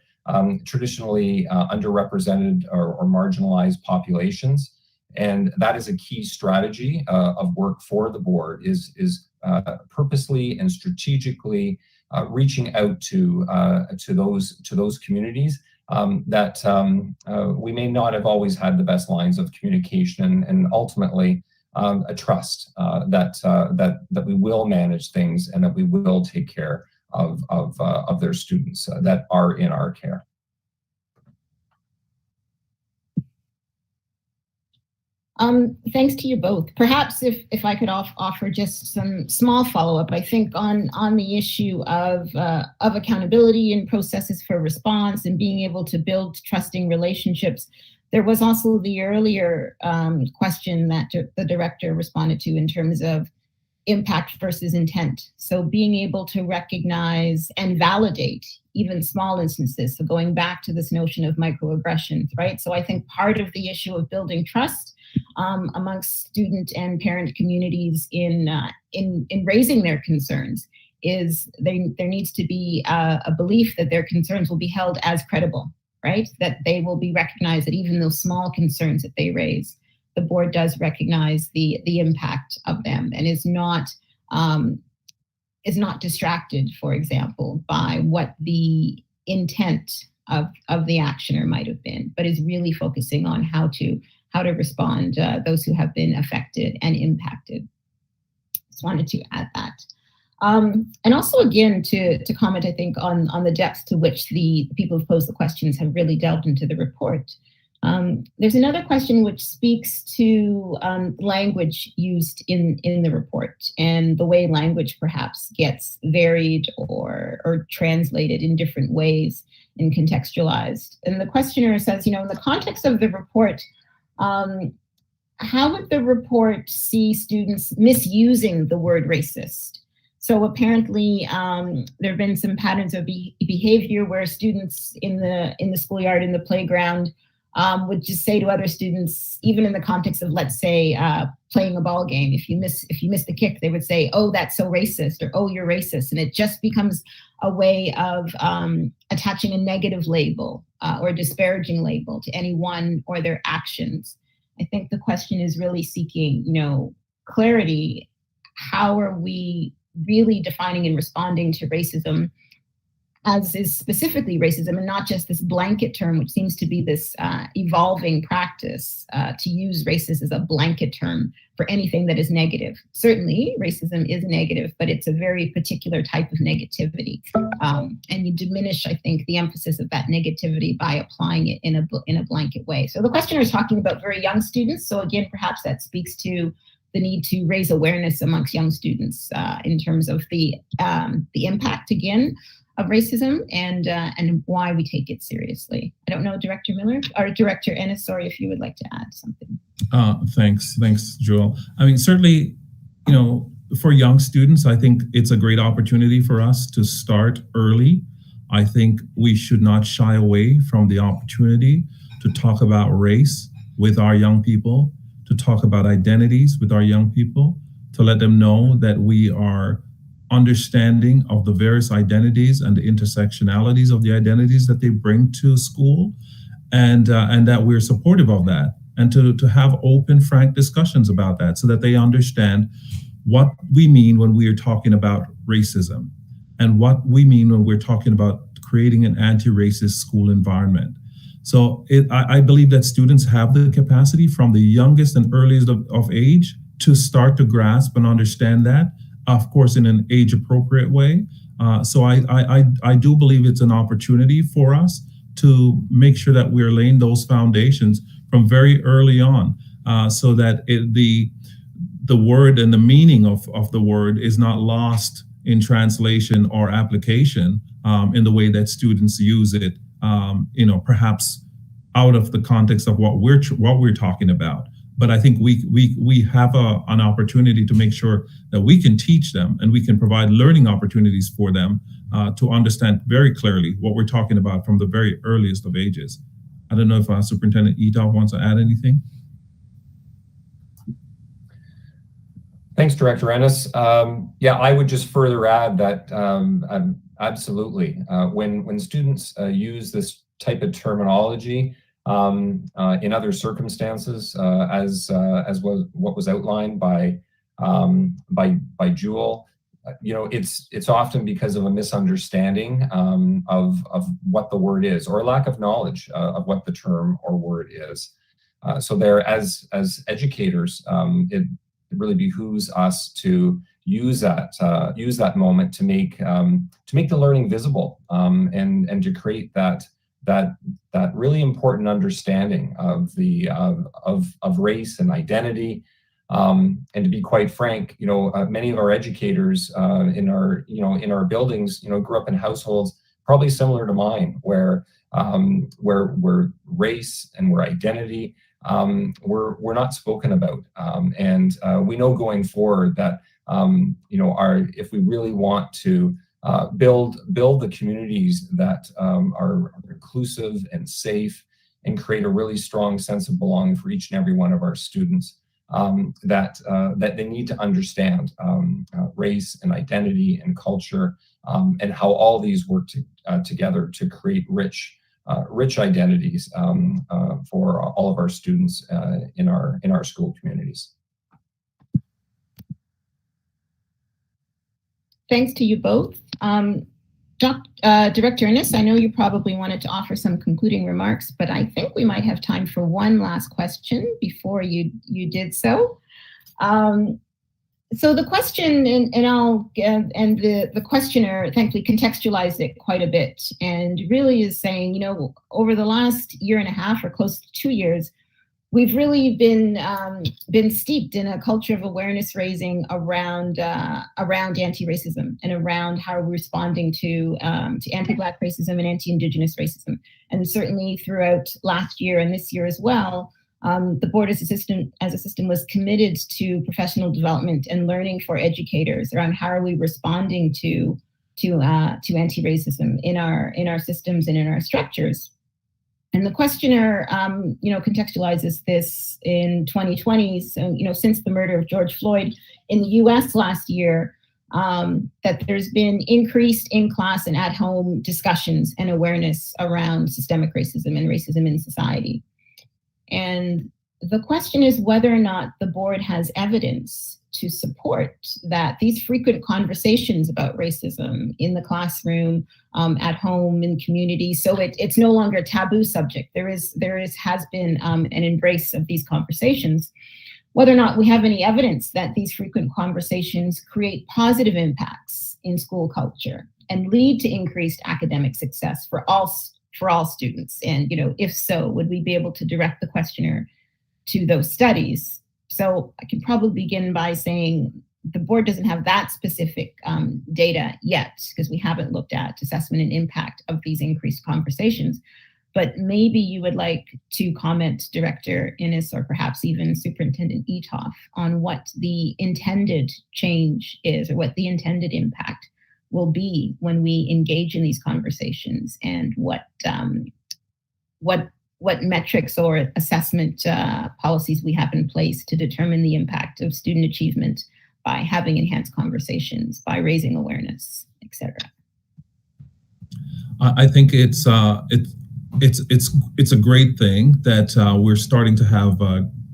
traditionally underrepresented or marginalized populations, and that is a key strategy of work for the board is purposely and strategically reaching out to those communities that we may not have always had the best lines of communication, and ultimately a trust that we will manage things and that we will take care of their students that are in our care. Thanks to you both. Perhaps if I could offer just some small follow-up, I think on the issue of accountability and processes for response and being able to build trusting relationships. There was also the earlier question that the director responded to in terms of impact versus intent. So being able to recognize and validate even small instances. So going back to this notion of microaggressions, right? So I think part of the issue of building trust amongst student and parent communities in raising their concerns is there needs to be a belief that their concerns will be held as credible, right? That they will be recognized, that even those small concerns that they raise, the board does recognize the impact of them and is not distracted, for example, by what the intent of the actioner might have been, but is really focusing on how to respond those who have been affected and impacted. Just wanted to add that. And also, again, to comment, I think, on the depth to which the people who posed the questions have really delved into the report. There's another question which speaks to language used in the report and the way language perhaps gets varied or translated in different ways and contextualized. And the questioner says, in the context of the report, how would the report see students misusing the word racist? So apparently, there have been some patterns of behavior where students in the schoolyard, in the playground, would just say to other students, even in the context of, let's say, playing a ball game, if you miss the kick, they would say, "Oh, that's so racist," or "Oh, you're racist," and it just becomes a way of attaching a negative label or a disparaging label to anyone or their actions. I think the question is really seeking, clarity. How are we really defining and responding to racism as is specifically racism, and not just this blanket term, which seems to be this evolving practice to use racist as a blanket term for anything that is negative. Certainly, racism is negative, but it's a very particular type of negativity. And you diminish, I think, the emphasis of that negativity by applying it in a blanket way. So the questioner is talking about very young students. So again, perhaps that speaks to the need to raise awareness amongst young students in terms of the impact, again, of racism and why we take it seriously. I don't know, Director Miller or Director Ennis, sorry, if you would like to add something. Thanks, Joel. I mean, certainly, for young students, I think it's a great opportunity for us to start early. I think we should not shy away from the opportunity to talk about race with our young people, to talk about identities with our young people, to let them know that we are understanding of the various identities and the intersectionalities of the identities that they bring to school, and that we're supportive of that, and to have open, frank discussions about that so that they understand what we mean when we are talking about racism and what we mean when we're talking about creating an anti-racist school environment. So I believe that students have the capacity from the youngest and earliest of age to start to grasp and understand that, of course, in an age-appropriate way. So I do believe it's an opportunity for us to make sure that we're laying those foundations from very early on, so that the word and the meaning of the word is not lost in translation or application in the way that students use it, perhaps out of the context of what we're talking about. But I think we have an opportunity to make sure that we can teach them and we can provide learning opportunities for them to understand very clearly what we're talking about from the very earliest of ages. I don't know if Superintendent Etoff wants to add anything. Thanks, Director Ennis. Yeah, I would just further add that absolutely, when students use this type of terminology in other circumstances, as what was outlined by Jewel, it's often because of a misunderstanding of what the word is, or a lack of knowledge of what the term or word is. So there, as educators, it really behooves us to use that moment to make the learning visible, and to create that really important understanding of the of race and identity. And to be quite frank, many of our educators in our buildings, grew up in households probably similar to mine, where race and where identity were not spoken about. And we know going forward that if we really want to build the communities that are inclusive and safe and create a really strong sense of belonging for each and every one of our students, that they need to understand race and identity and culture, and how all these work together to create rich identities for all of our students in our school communities. Thanks to you both. Director Ennis, I know you probably wanted to offer some concluding remarks, but I think we might have time for one last question before you did so. So the question, and the questioner thankfully contextualized it quite a bit, and really is saying, over the last year and a half or close to 2 years, we've really been steeped in a culture of awareness raising around anti-racism and around how we're responding to anti-Black racism and anti-Indigenous racism. And certainly throughout last year and this year as well, the board as a system was committed to professional development and learning for educators around how are we responding to anti-racism in our systems and in our structures. And the questioner, contextualizes this in 2020. So, since the murder of George Floyd in the U.S. last year, that there's been increased in-class and at-home discussions and awareness around systemic racism and racism in society. And the question is whether or not the board has evidence to support that these frequent conversations about racism in the classroom, at home, in community, so it's no longer a taboo subject. There has been an embrace of these conversations. Whether or not we have any evidence that these frequent conversations create positive impacts in school culture and lead to increased academic success for all students, and if so, would we be able to direct the questioner to those studies? So I can probably begin by saying the board doesn't have that specific data yet, because we haven't looked at assessment and impact of these increased conversations. But maybe you would like to comment, Director Innes, or perhaps even Superintendent Etoff, on what the intended change is, or what the intended impact will be when we engage in these conversations, and what metrics or assessment policies we have in place to determine the impact of student achievement by having enhanced conversations, by raising awareness, etc. I think it's a great thing that we're starting to have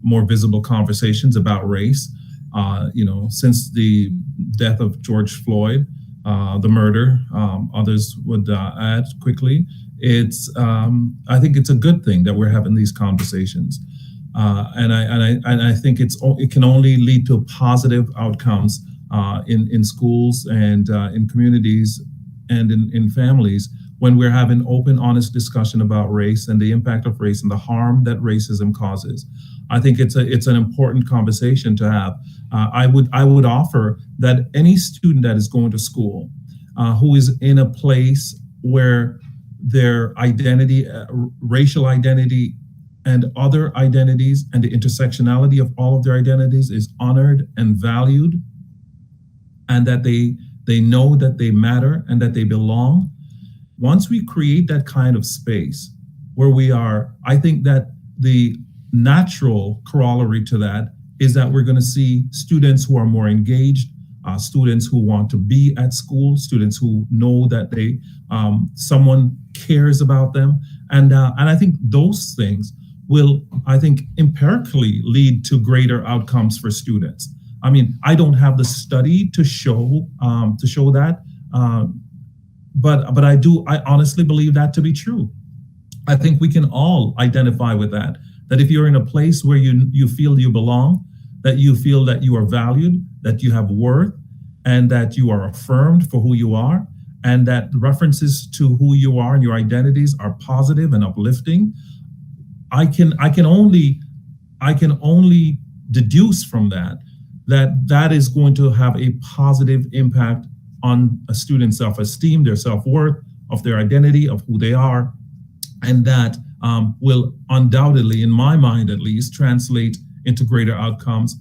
more visible conversations about race. Since the death of George Floyd, the murder, others would add quickly. I think it's a good thing that we're having these conversations, and I think it can only lead to positive outcomes in schools and in communities and in families when we're having open, honest discussion about race and the impact of race and the harm that racism causes. I think it's an important conversation to have. I would offer that any student that is going to school who is in a place where their identity, racial identity, and other identities, and the intersectionality of all of their identities is honored and valued, and that they know that they matter and that they belong. Once we create that kind of space where we are, I think that the natural corollary to that is that we're going to see students who are more engaged, students who want to be at school, students who know that someone cares about them, and I think those things will, empirically lead to greater outcomes for students. I mean, I don't have the study to show that, but I honestly believe that to be true. I think we can all identify with that if you're in a place where you feel you belong, that you feel that you are valued, that you have worth, and that you are affirmed for who you are, and that references to who you are and your identities are positive and uplifting, I can only deduce from that is going to have a positive impact on a student's self-esteem, their self-worth, of their identity, of who they are, and that will undoubtedly, in my mind at least, translate into greater outcomes,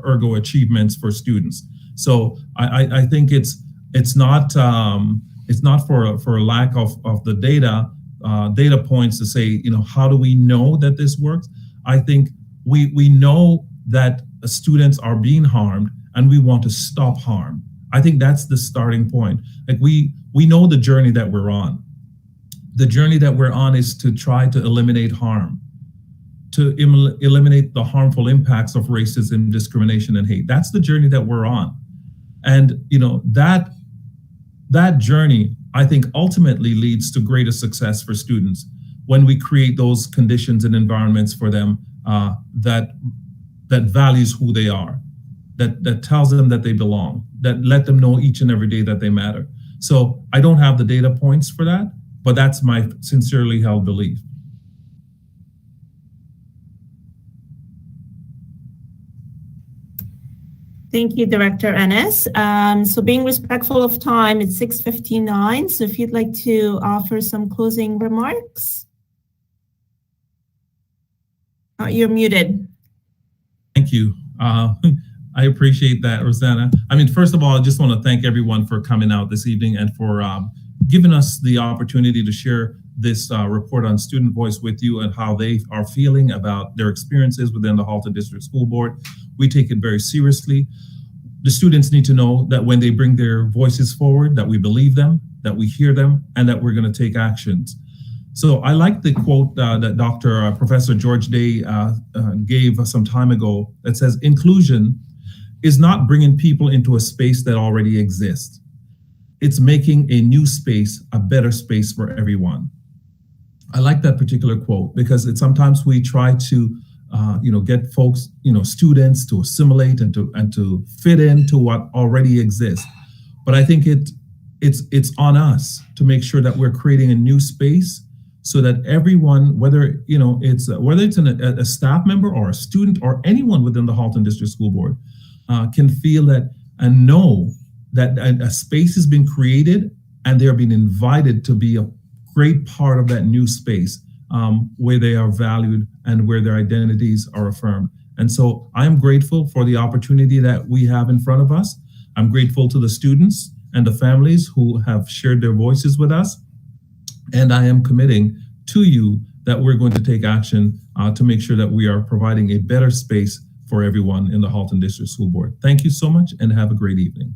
ergo achievements for students. So I think it's not for a lack of the data points to say, how do we know that this works? I think we know that students are being harmed and we want to stop harm. I think that's the starting point. Like we know the journey that we're on. The journey that we're on is to try to eliminate harm, to eliminate the harmful impacts of racism, discrimination, and hate. That's the journey that we're on. And that journey, I think, ultimately leads to greater success for students when we create those conditions and environments for them that values who they are. that tells them that they belong, that let them know each and every day that they matter. So I don't have the data points for that, but that's my sincerely held belief. Thank you, Director Ennis. So being respectful of time, it's 6:59. So if you'd like to offer some closing remarks. You're muted. Thank you. I appreciate that, Rosanna. I mean, first of all, I just want to thank everyone for coming out this evening and for giving us the opportunity to share this report on student voice with you and how they are feeling about their experiences within the Halton District School Board. We take it very seriously. The students need to know that when they bring their voices forward, that we believe them, that we hear them, and that we're going to take actions. So I like the quote that Professor George Day gave some time ago that says, inclusion is not bringing people into a space that already exists. It's making a new space a better space for everyone. I like that particular quote because sometimes we try to get folks, students to assimilate and to fit into what already exists. But I think it's on us to make sure that we're creating a new space so that everyone, whether it's a staff member or a student or anyone within the Halton District School Board, can feel that and know that a space has been created and they're being invited to be a great part of that new space where they are valued and where their identities are affirmed. And so I'm grateful for the opportunity that we have in front of us. I'm grateful to the students and the families who have shared their voices with us. And I am committing to you that we're going to take action to make sure that we are providing a better space for everyone in the Halton District School Board. Thank you so much and have a great evening.